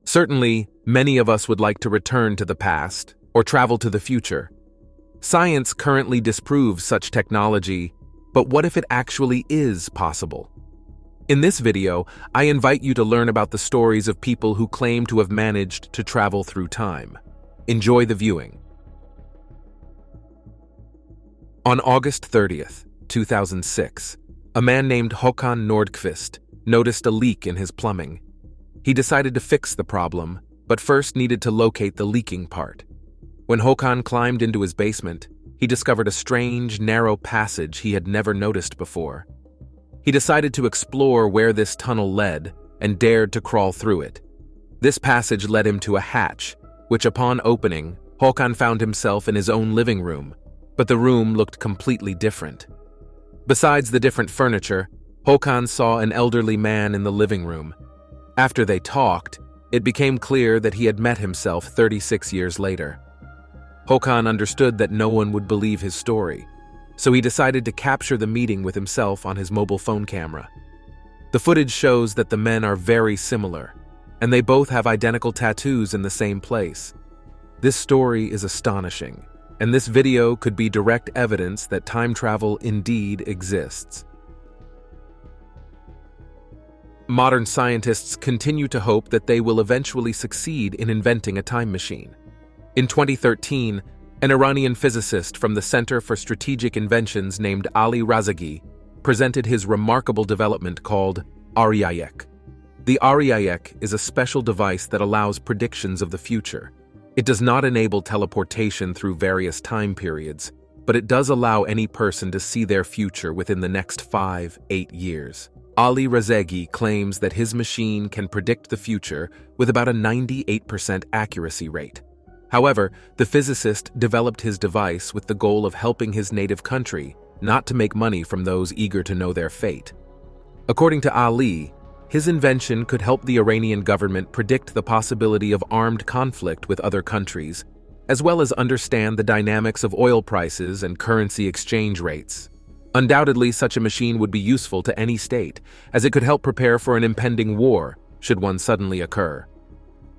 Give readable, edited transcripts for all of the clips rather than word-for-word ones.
Certainly, many of us would like to return to the past or travel to the future. Science currently disproves such technology, but what if it actually is possible? In this video, I invite you to learn about the stories of people who claim to have managed to travel through time. Enjoy the viewing. On August 30th, 2006, a man named Håkan Nordqvist noticed a leak in his plumbing. He decided to fix the problem, but first needed to locate the leaking part. When Håkan climbed into his basement, he discovered a strange, narrow passage he had never noticed before. He decided to explore where this tunnel led and dared to crawl through it. This passage led him to a hatch, which upon opening, Håkan found himself in his own living room, but the room looked completely different. Besides the different furniture, Håkan saw an elderly man in the living room. After they talked, it became clear that he had met himself 36 years later. Håkan understood that no one would believe his story, so he decided to capture the meeting with himself on his mobile phone camera. The footage shows that the men are very similar, and they both have identical tattoos in the same place. This story is astonishing, and this video could be direct evidence that time travel indeed exists. Modern scientists continue to hope that they will eventually succeed in inventing a time machine. In 2013, an Iranian physicist from the Center for Strategic Inventions named Ali Razagi presented his remarkable development called Ariyayek. The Ariyayek is a special device that allows predictions of the future. It does not enable teleportation through various time periods, but it does allow any person to see their future within the next 5-8 years. Ali Razagi claims that his machine can predict the future with about a 98% accuracy rate. However, the physicist developed his device with the goal of helping his native country, not to make money from those eager to know their fate. According to Ali, his invention could help the Iranian government predict the possibility of armed conflict with other countries, as well as understand the dynamics of oil prices and currency exchange rates. Undoubtedly, such a machine would be useful to any state, as it could help prepare for an impending war, should one suddenly occur.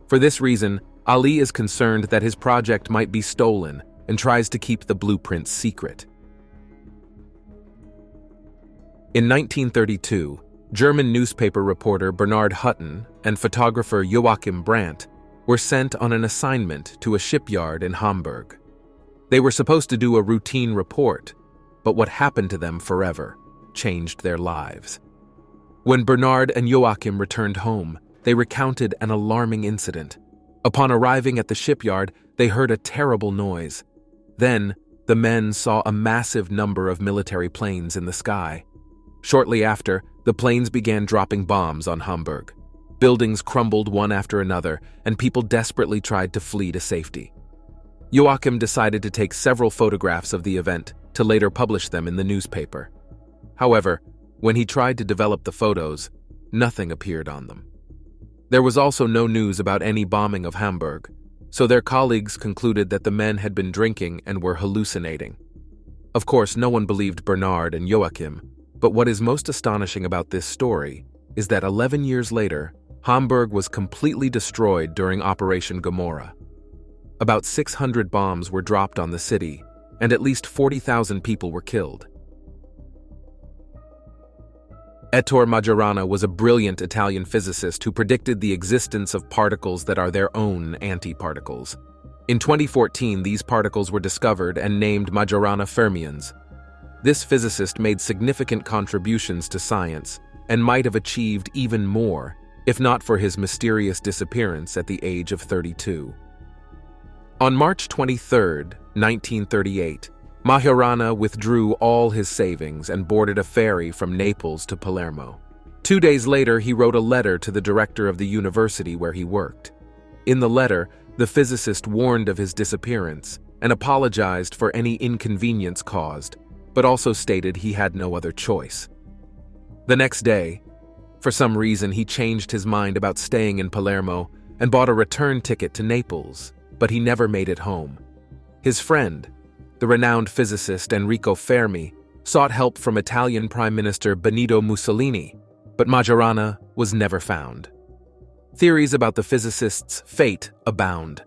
For this reason, Ali is concerned that his project might be stolen and tries to keep the blueprints secret. In 1932, German newspaper reporter Bernard Hutton and photographer Joachim Brandt were sent on an assignment to a shipyard in Hamburg. They were supposed to do a routine report, but what happened to them forever changed their lives. When Bernard and Joachim returned home, they recounted an alarming incident. Upon arriving at the shipyard, they heard a terrible noise. Then, the men saw a massive number of military planes in the sky. Shortly after, the planes began dropping bombs on Hamburg. Buildings crumbled one after another, and people desperately tried to flee to safety. Joachim decided to take several photographs of the event to later publish them in the newspaper. However, when he tried to develop the photos, nothing appeared on them. There was also no news about any bombing of Hamburg, so their colleagues concluded that the men had been drinking and were hallucinating. Of course, no one believed Bernard and Joachim, but what is most astonishing about this story is that 11 years later, Hamburg was completely destroyed during Operation Gomorrah. About 600 bombs were dropped on the city, and at least 40,000 people were killed. Ettore Majorana was a brilliant Italian physicist who predicted the existence of particles that are their own antiparticles. In 2014, these particles were discovered and named Majorana fermions. This physicist made significant contributions to science and might have achieved even more, if not for his mysterious disappearance at the age of 32. On March 23, 1938, Majorana withdrew all his savings and boarded a ferry from Naples to Palermo. 2 days later, he wrote a letter to the director of the university where he worked. In the letter, the physicist warned of his disappearance and apologized for any inconvenience caused, but also stated he had no other choice. The next day, for some reason, he changed his mind about staying in Palermo and bought a return ticket to Naples, but he never made it home. His friend, the renowned physicist Enrico Fermi, sought help from Italian Prime Minister Benito Mussolini, but Majorana was never found. Theories about the physicist's fate abound.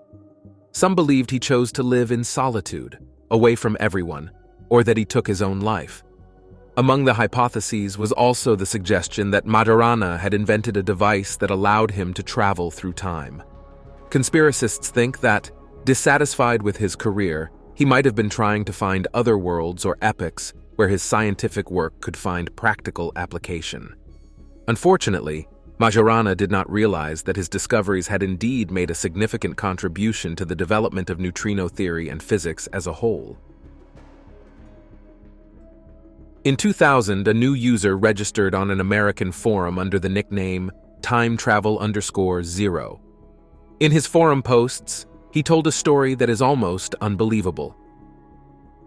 Some believed he chose to live in solitude, away from everyone, or that he took his own life. Among the hypotheses was also the suggestion that Majorana had invented a device that allowed him to travel through time. Conspiracists think that, dissatisfied with his career, he might have been trying to find other worlds or epochs where his scientific work could find practical application. Unfortunately, Majorana did not realize that his discoveries had indeed made a significant contribution to the development of neutrino theory and physics as a whole. In 2000, a new user registered on an American forum under the nickname timetravel_0. In his forum posts, he told a story that is almost unbelievable.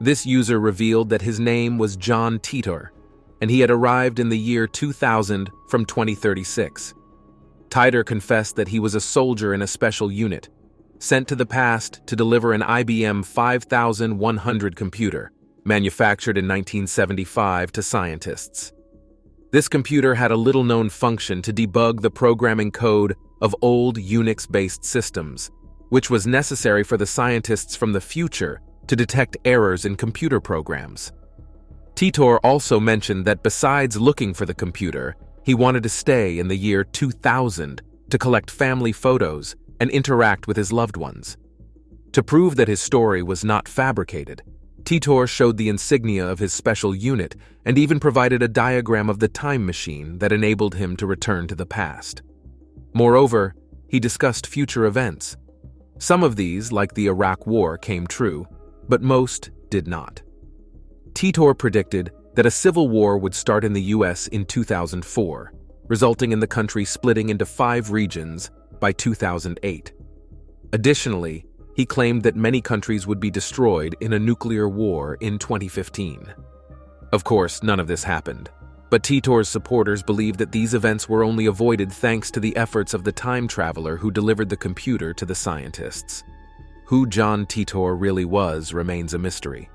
This user revealed that his name was John Titor, and he had arrived in the year 2000 from 2036. Titor confessed that he was a soldier in a special unit, sent to the past to deliver an IBM 5100 computer, manufactured in 1975 to scientists. This computer had a little-known function to debug the programming code of old Unix-based systems, which was necessary for the scientists from the future to detect errors in computer programs. Titor also mentioned that besides looking for the computer, he wanted to stay in the year 2000 to collect family photos and interact with his loved ones. To prove that his story was not fabricated, Titor showed the insignia of his special unit and even provided a diagram of the time machine that enabled him to return to the past. Moreover, he discussed future events. Some of these, like the Iraq War, came true, but most did not. Titor predicted that a civil war would start in the US in 2004, resulting in the country splitting into 5 regions by 2008. Additionally, he claimed that many countries would be destroyed in a nuclear war in 2015. Of course, none of this happened, but Titor's supporters believed that these events were only avoided thanks to the efforts of the time traveler who delivered the computer to the scientists. Who John Titor really was remains a mystery.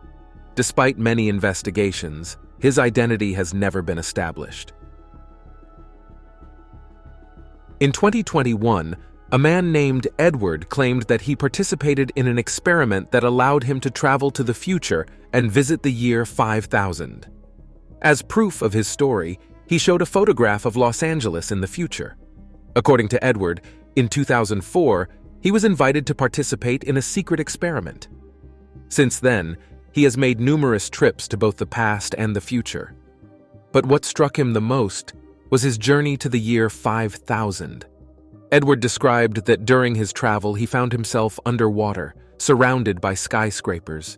Despite many investigations, his identity has never been established. In 2021, a man named Edward claimed that he participated in an experiment that allowed him to travel to the future and visit the year 5000. As proof of his story, he showed a photograph of Los Angeles in the future. According to Edward, in 2004, he was invited to participate in a secret experiment. Since then, he has made numerous trips to both the past and the future. But what struck him the most was his journey to the year 5000. Edward described that during his travel he found himself underwater, surrounded by skyscrapers.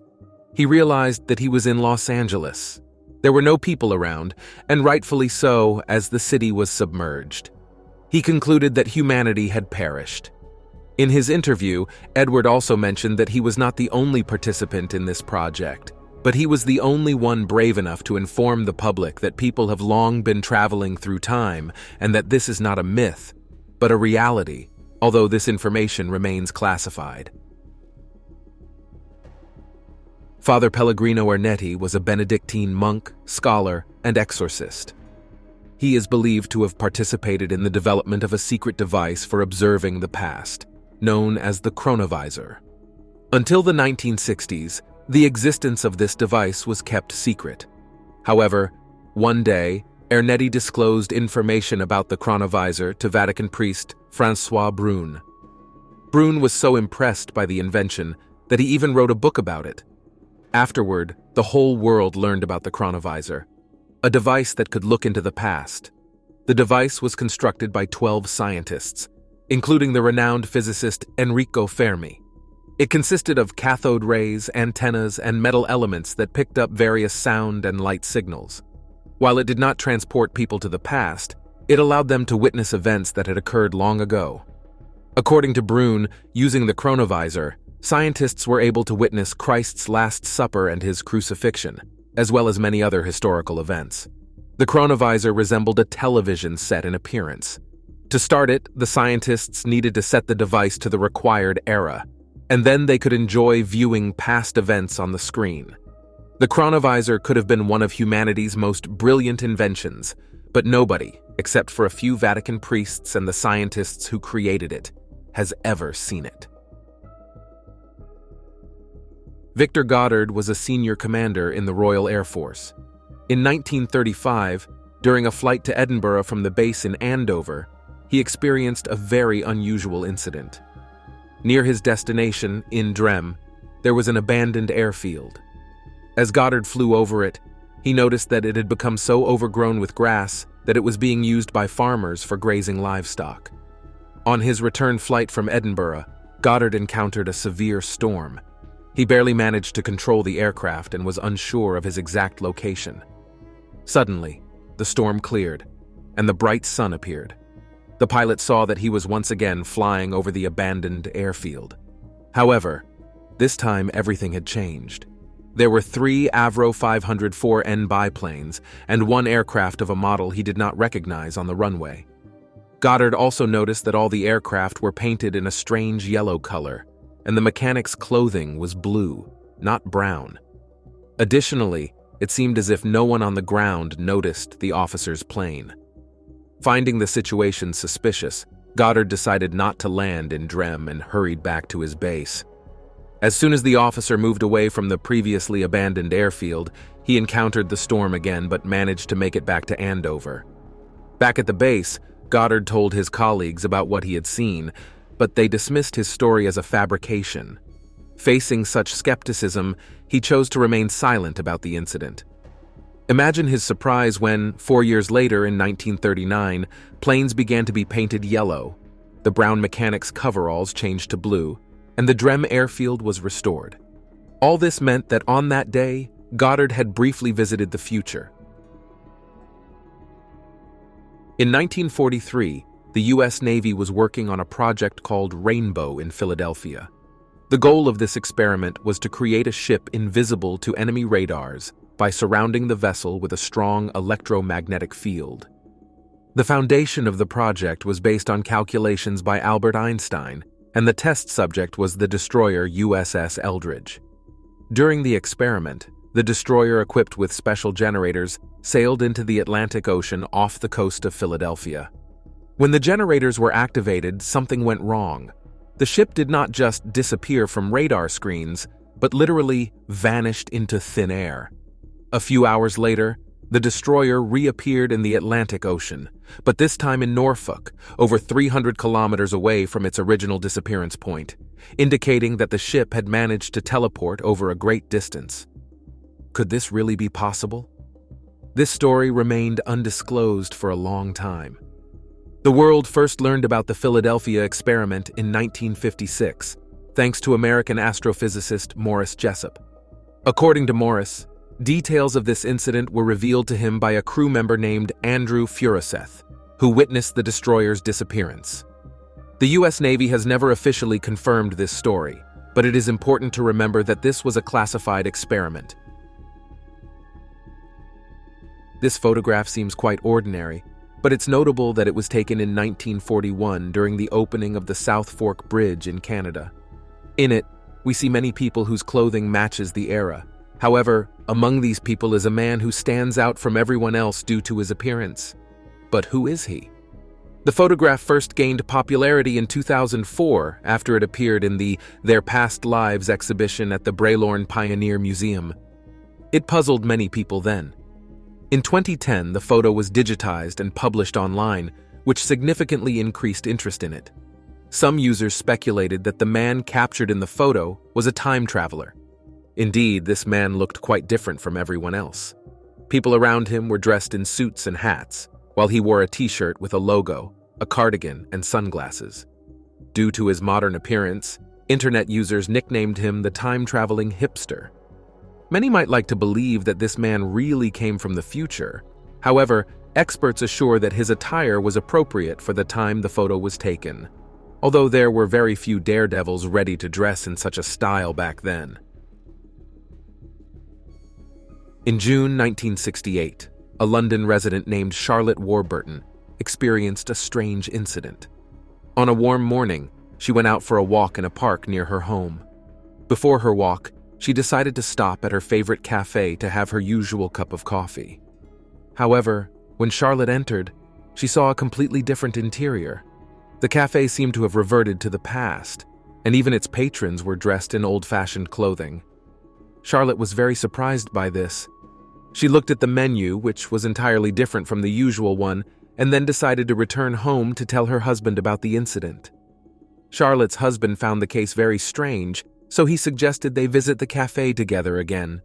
He realized that he was in Los Angeles. There were no people around, and rightfully so, as the city was submerged. He concluded that humanity had perished. In his interview, Edward also mentioned that he was not the only participant in this project, but he was the only one brave enough to inform the public that people have long been traveling through time and that this is not a myth, but a reality, although this information remains classified. Father Pellegrino Ernetti was a Benedictine monk, scholar, and exorcist. He is believed to have participated in the development of a secret device for observing the past, known as the chronovisor. Until the 1960s, the existence of this device was kept secret. However, one day, Ernetti disclosed information about the chronovisor to Vatican priest François Brune. Brune was so impressed by the invention that he even wrote a book about it. Afterward, the whole world learned about the chronovisor, a device that could look into the past. The device was constructed by 12 scientists, including the renowned physicist Enrico Fermi. It consisted of cathode rays, antennas, and metal elements that picked up various sound and light signals. While it did not transport people to the past, it allowed them to witness events that had occurred long ago. According to Brune, using the chronovisor, scientists were able to witness Christ's Last Supper and his crucifixion, as well as many other historical events. The chronovisor resembled a television set in appearance. To start it, the scientists needed to set the device to the required era, and then they could enjoy viewing past events on the screen. The chronovisor could have been one of humanity's most brilliant inventions, But nobody, except for a few Vatican priests and the scientists who created it, has ever seen it. Victor Goddard was a senior commander in the Royal Air Force. In 1935, during a flight to Edinburgh from the base in Andover, he experienced a very unusual incident. Near his destination, in Drem, there was an abandoned airfield. As Goddard flew over it, he noticed that it had become so overgrown with grass that it was being used by farmers for grazing livestock. On his return flight from Edinburgh, Goddard encountered a severe storm. He barely managed to control the aircraft and was unsure of his exact location. Suddenly, the storm cleared, and the bright sun appeared. The pilot saw that he was once again flying over the abandoned airfield. However, this time everything had changed. There were 3 Avro 504N biplanes and 1 aircraft of a model he did not recognize on the runway. Goddard also noticed that all the aircraft were painted in a strange yellow color, and the mechanic's clothing was blue, not brown. Additionally, it seemed as if no one on the ground noticed the officer's plane. Finding the situation suspicious, Goddard decided not to land in Drem and hurried back to his base. As soon as the officer moved away from the previously abandoned airfield, he encountered the storm again but managed to make it back to Andover. Back at the base, Goddard told his colleagues about what he had seen, but they dismissed his story as a fabrication. Facing such skepticism, he chose to remain silent about the incident. Imagine his surprise when, 4 years later in 1939, planes began to be painted yellow, the brown mechanic's coveralls changed to blue, and the Drem airfield was restored. All this meant that on that day, Goddard had briefly visited the future. In 1943, the U.S. Navy was working on a project called Rainbow in Philadelphia. The goal of this experiment was to create a ship invisible to enemy radars by surrounding the vessel with a strong electromagnetic field. The foundation of the project was based on calculations by Albert Einstein, and the test subject was the destroyer USS Eldridge. During the experiment, the destroyer equipped with special generators sailed into the Atlantic Ocean off the coast of Philadelphia. When the generators were activated, something went wrong. The ship did not just disappear from radar screens, but literally vanished into thin air. A few hours later, the destroyer reappeared in the Atlantic Ocean, but this time in Norfolk, over 300 kilometers away from its original disappearance point, indicating that the ship had managed to teleport over a great distance. Could this really be possible? This story remained undisclosed for a long time. The world first learned about the Philadelphia experiment in 1956, thanks to American astrophysicist Morris Jessup. According to Morris, details of this incident were revealed to him by a crew member named Andrew Furuseth, who witnessed the destroyer's disappearance. The U.S. Navy has never officially confirmed this story, but it is important to remember that this was a classified experiment. This photograph seems quite ordinary, but it's notable that it was taken in 1941 during the opening of the South Fork Bridge in Canada. In it, we see many people whose clothing matches the era. However, among these people is a man who stands out from everyone else due to his appearance. But who is he? The photograph first gained popularity in 2004 after it appeared in the Their Past Lives exhibition at the Braylorn Pioneer Museum. It puzzled many people then. In 2010, the photo was digitized and published online, which significantly increased interest in it. Some users speculated that the man captured in the photo was a time traveler. Indeed, this man looked quite different from everyone else. People around him were dressed in suits and hats, while he wore a t-shirt with a logo, a cardigan, and sunglasses. Due to his modern appearance, internet users nicknamed him the time-traveling hipster. Many might like to believe that this man really came from the future. However, experts assure that his attire was appropriate for the time the photo was taken, although there were very few daredevils ready to dress in such a style back then. In June 1968, a London resident named Charlotte Warburton experienced a strange incident. On a warm morning, she went out for a walk in a park near her home. Before her walk, she decided to stop at her favorite cafe to have her usual cup of coffee. However, When Charlotte entered, she saw a completely different interior. The cafe seemed to have reverted to the past, and even its patrons were dressed in old-fashioned clothing. Charlotte was very surprised by this. She looked at the menu, which was entirely different from the usual one, and then decided to return home to tell her husband about the incident. Charlotte's husband found the case very strange, so he suggested they visit the cafe together again.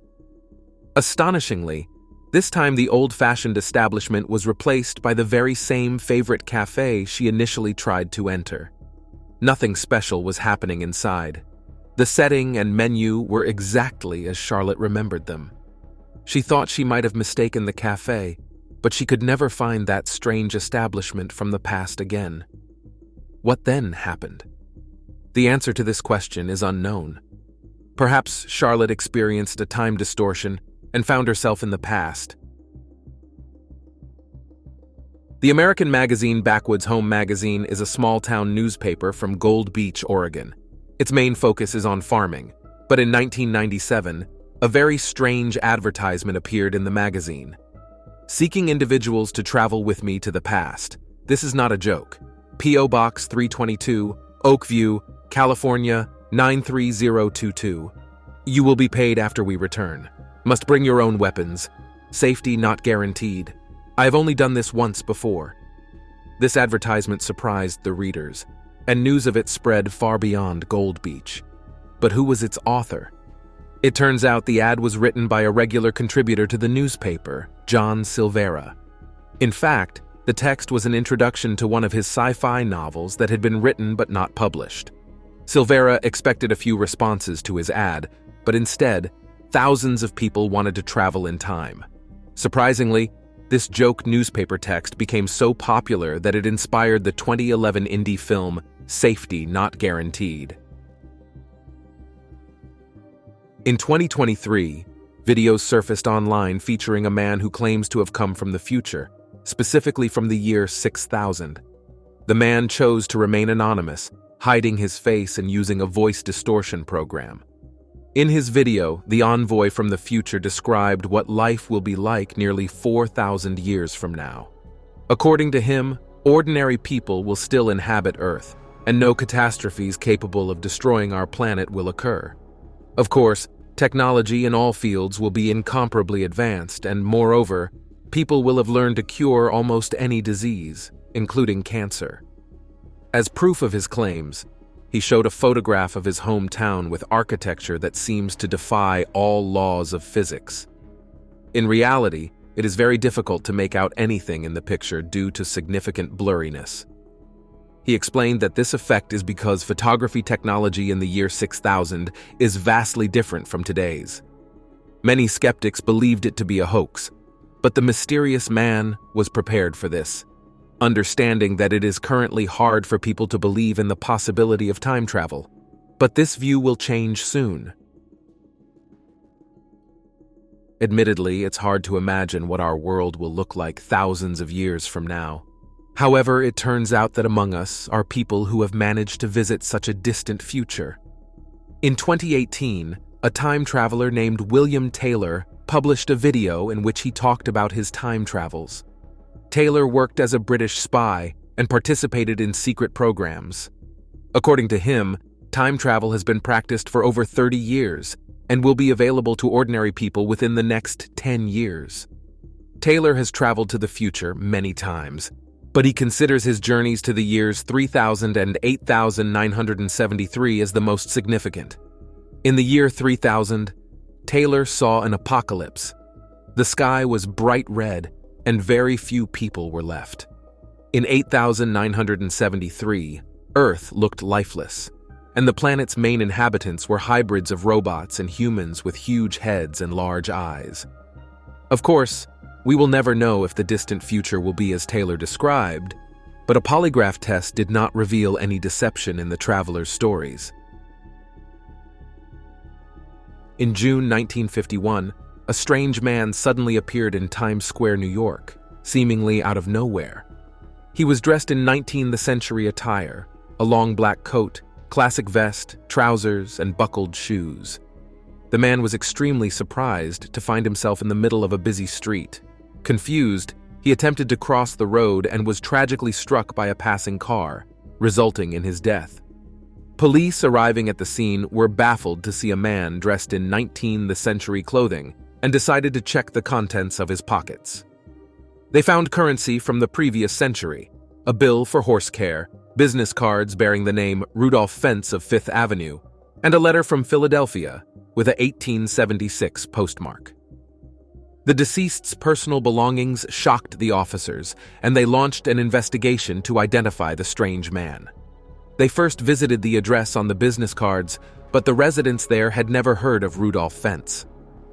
Astonishingly, this time the old-fashioned establishment was replaced by the very same favorite cafe she initially tried to enter. Nothing special was happening inside. The setting and menu were exactly as Charlotte remembered them. She thought she might have mistaken the cafe, but she could never find that strange establishment from the past again. What then happened? The answer to this question is unknown. Perhaps Charlotte experienced a time distortion and found herself in the past. The American magazine Backwoods Home Magazine is a small-town newspaper from Gold Beach, Oregon. Its main focus is on farming, but in 1997, a very strange advertisement appeared in the magazine. Seeking individuals to travel with me to the past. This is not a joke. P.O. Box 322, Oakview, California 93022. You will be paid after we return. Must bring your own weapons. Safety not guaranteed. I have only done this once before. This advertisement surprised the readers, and news of it spread far beyond Gold Beach. But who was its author? It turns out the ad was written by a regular contributor to the newspaper, John Silvera. In fact, the text was an introduction to one of his sci-fi novels that had been written but not published. Silvera expected a few responses to his ad, but instead, thousands of people wanted to travel in time. Surprisingly, this joke newspaper text became so popular that it inspired the 2011 indie film Safety Not Guaranteed. In 2023, videos surfaced online featuring a man who claims to have come from the future, specifically from the year 6000. The man chose to remain anonymous, hiding his face and using a voice distortion program. In his video, the envoy from the future described what life will be like nearly 4,000 years from now. According to him, ordinary people will still inhabit Earth, and no catastrophes capable of destroying our planet will occur. Of course, technology in all fields will be incomparably advanced, and moreover, people will have learned to cure almost any disease, including cancer. As proof of his claims, he showed a photograph of his hometown with architecture that seems to defy all laws of physics. In reality, it is very difficult to make out anything in the picture due to significant blurriness. He explained that this effect is because photography technology in the year 6000 is vastly different from today's. Many skeptics believed it to be a hoax, but the mysterious man was prepared for this, understanding that it is currently hard for people to believe in the possibility of time travel. But this view will change soon. Admittedly, it's hard to imagine what our world will look like thousands of years from now. However, it turns out that among us are people who have managed to visit such a distant future. In 2018, a time traveler named William Taylor published a video in which he talked about his time travels. Taylor worked as a British spy and participated in secret programs. According to him, time travel has been practiced for over 30 years and will be available to ordinary people within the next 10 years. Taylor has traveled to the future many times, but he considers his journeys to the years 3000 and 8973 as the most significant. In the year 3000, Taylor saw an apocalypse. The sky was bright red, and very few people were left. In 8973, Earth looked lifeless, and the planet's main inhabitants were hybrids of robots and humans with huge heads and large eyes. Of course, we will never know if the distant future will be as Taylor described, but a polygraph test did not reveal any deception in the travelers' stories. In June 1951, a strange man suddenly appeared in Times Square, New York, seemingly out of nowhere. He was dressed in 19th century attire, a long black coat, classic vest, trousers, and buckled shoes. The man was extremely surprised to find himself in the middle of a busy street. Confused, He attempted to cross the road and was tragically struck by a passing car, resulting in his death. Police arriving at the scene were baffled to see a man dressed in 19th century clothing and decided to check the contents of his pockets. They found currency from the previous century, a bill for horse care, business cards bearing the name Rudolph Fentz of Fifth Avenue, and a letter from Philadelphia with a 1876 postmark. The deceased's personal belongings shocked the officers, and they launched an investigation to identify the strange man. They first visited the address on the business cards, but the residents there had never heard of Rudolph Fentz.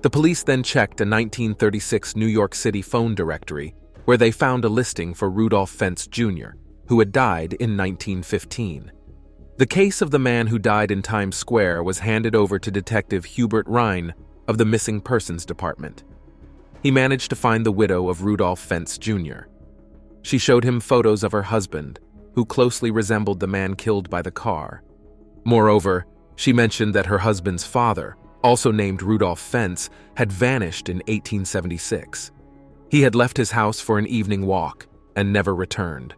The police then checked a 1936 New York City phone directory, where they found a listing for Rudolph Fentz Jr., who had died in 1915. The case of the man who died in Times Square was handed over to Detective Hubert Rhine of the Missing Persons Department. He managed to find the widow of Rudolph Fentz Jr. She showed him photos of her husband, who closely resembled the man killed by the car. Moreover, she mentioned that her husband's father, also named Rudolph Fentz, had vanished in 1876. He had left his house for an evening walk and never returned.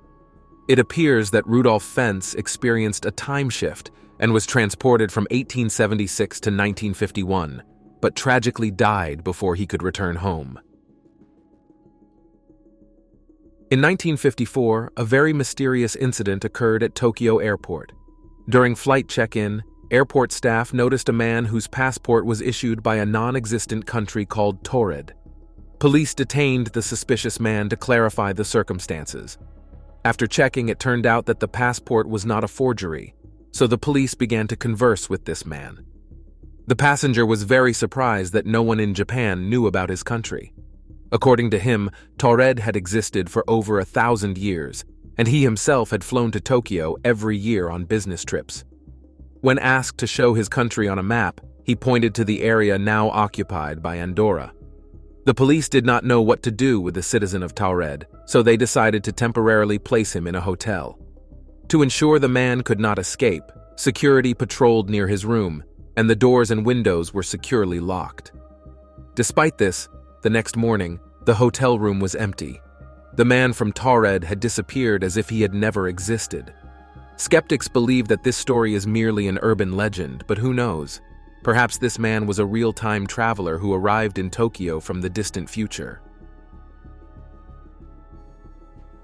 It appears that Rudolph Fentz experienced a time shift and was transported from 1876 to 1951, but tragically died before he could return home. In 1954, a very mysterious incident occurred at Tokyo Airport. During flight check-in, airport staff noticed a man whose passport was issued by a non-existent country called Taured. Police detained the suspicious man to clarify the circumstances. After checking, it turned out that the passport was not a forgery, so the police began to converse with this man. The passenger was very surprised that no one in Japan knew about his country. According to him, Taured had existed for over 1,000 years, and he himself had flown to Tokyo every year on business trips. When asked to show his country on a map, he pointed to the area now occupied by Andorra. The police did not know what to do with the citizen of Taured, so they decided to temporarily place him in a hotel. To ensure the man could not escape, security patrolled near his room, and the doors and windows were securely locked. Despite this, the next morning, the hotel room was empty. The man from Taured had disappeared as if he had never existed. Skeptics believe that this story is merely an urban legend, but who knows? Perhaps this man was a real-time traveler who arrived in Tokyo from the distant future.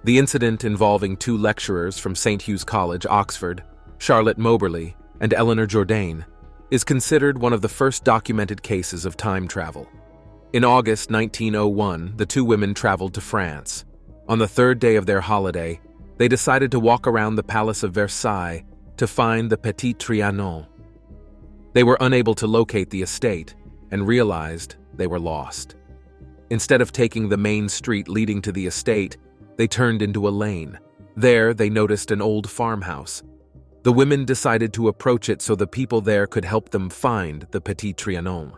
The incident involving two lecturers from St. Hugh's College, Oxford, Charlotte Moberly and Eleanor Jourdain, is considered one of the first documented cases of time travel. In August 1901, the two women traveled to France. On the third day of their holiday, they decided to walk around the Palace of Versailles to find the Petit Trianon. They were unable to locate the estate and realized they were lost. Instead of taking the main street leading to the estate, they turned into a lane. There, they noticed an old farmhouse. The women decided to approach it so the people there could help them find the Petit Trianon.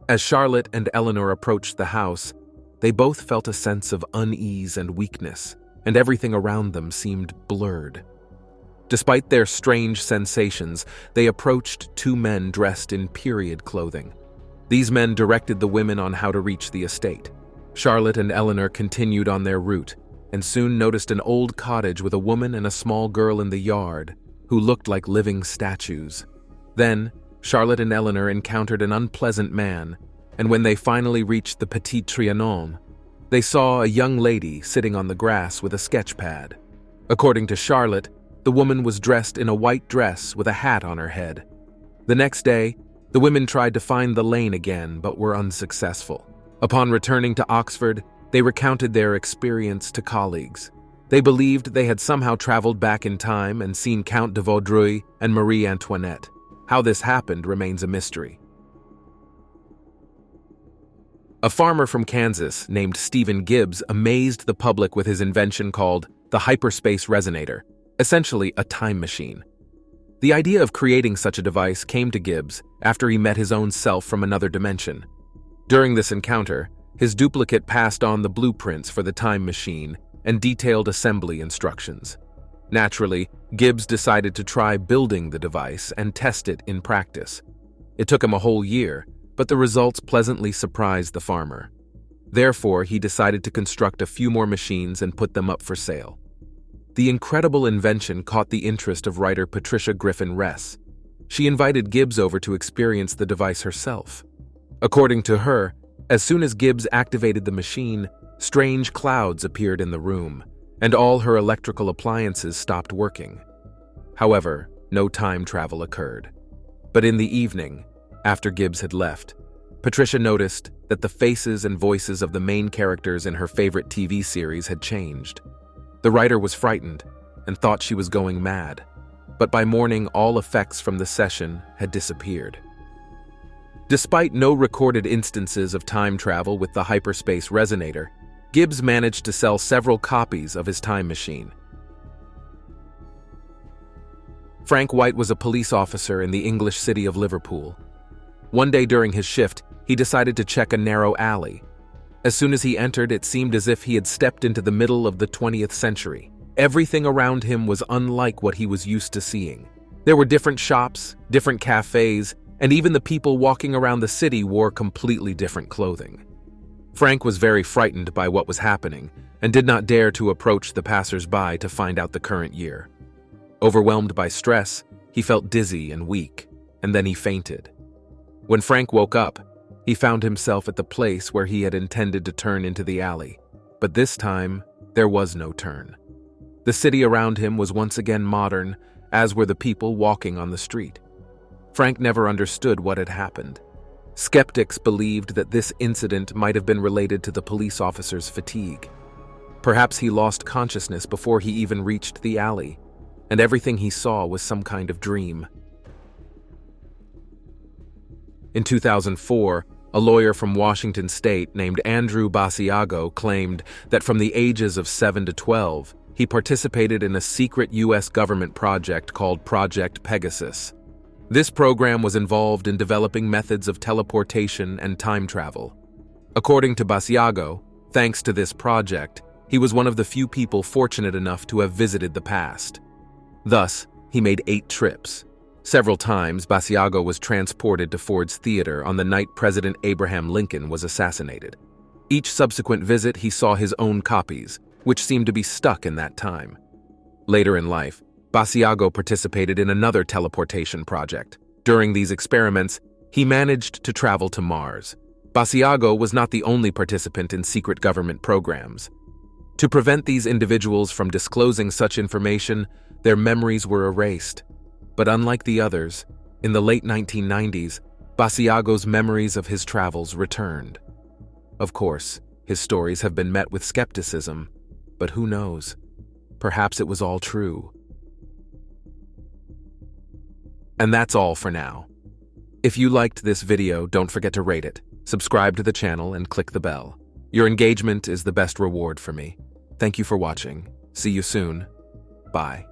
As Charlotte and Eleanor approached the house, they both felt a sense of unease and weakness, and everything around them seemed blurred. Despite their strange sensations, they approached two men dressed in period clothing. These men directed the women on how to reach the estate. Charlotte and Eleanor continued on their route, and soon noticed an old cottage with a woman and a small girl in the yard, who looked like living statues. Then, Charlotte and Eleanor encountered an unpleasant man, and when they finally reached the Petit Trianon, they saw a young lady sitting on the grass with a sketch pad. According to Charlotte, the woman was dressed in a white dress with a hat on her head. The next day, the women tried to find the lane again but were unsuccessful. Upon returning to Oxford, they recounted their experience to colleagues. They believed they had somehow traveled back in time and seen Count de Vaudreuil and Marie Antoinette. How this happened remains a mystery. A farmer from Kansas named Stephen Gibbs amazed the public with his invention called the hyperspace resonator, essentially a time machine. The idea of creating such a device came to Gibbs after he met his own self from another dimension. During this encounter, his duplicate passed on the blueprints for the time machine and detailed assembly instructions. Naturally, Gibbs decided to try building the device and test it in practice. It took him a whole year, but the results pleasantly surprised the farmer. Therefore, he decided to construct a few more machines and put them up for sale. The incredible invention caught the interest of writer Patricia Griffin Ress. She invited Gibbs over to experience the device herself. According to her, as soon as Gibbs activated the machine, strange clouds appeared in the room, and all her electrical appliances stopped working. However, no time travel occurred. But in the evening, after Gibbs had left, Patricia noticed that the faces and voices of the main characters in her favorite TV series had changed. The writer was frightened and thought she was going mad, but by morning all effects from the session had disappeared. Despite no recorded instances of time travel with the hyperspace resonator, Gibbs managed to sell several copies of his time machine. Frank White was a police officer in the English city of Liverpool. One day during his shift, he decided to check a narrow alley. As soon as he entered, it seemed as if he had stepped into the middle of the 20th century. Everything around him was unlike what he was used to seeing. There were different shops, different cafes, and even the people walking around the city wore completely different clothing. Frank was very frightened by what was happening and did not dare to approach the passers-by to find out the current year. Overwhelmed by stress, he felt dizzy and weak, and then he fainted. When Frank woke up, he found himself at the place where he had intended to turn into the alley, but this time, there was no turn. The city around him was once again modern, as were the people walking on the street. Frank never understood what had happened. Skeptics believed that this incident might have been related to the police officer's fatigue. Perhaps he lost consciousness before he even reached the alley, and everything he saw was some kind of dream. In 2004, a lawyer from Washington State named Andrew Basiago claimed that from the ages of 7 to 12, he participated in a secret U.S. government project called Project Pegasus. This program was involved in developing methods of teleportation and time travel. According to Basiago, thanks to this project, he was one of the few people fortunate enough to have visited the past. Thus, he made 8 trips. Several times, Basiago was transported to Ford's Theater on the night President Abraham Lincoln was assassinated. Each subsequent visit, he saw his own copies, which seemed to be stuck in that time. Later in life, Basiago participated in another teleportation project. During these experiments, he managed to travel to Mars. Basiago was not the only participant in secret government programs. To prevent these individuals from disclosing such information, their memories were erased. But unlike the others, in the late 1990s, Basiago's memories of his travels returned. Of course, his stories have been met with skepticism, but who knows? Perhaps it was all true. And that's all for now. If you liked this video, don't forget to rate it, subscribe to the channel, and click the bell. Your engagement is the best reward for me. Thank you for watching. See you soon. Bye.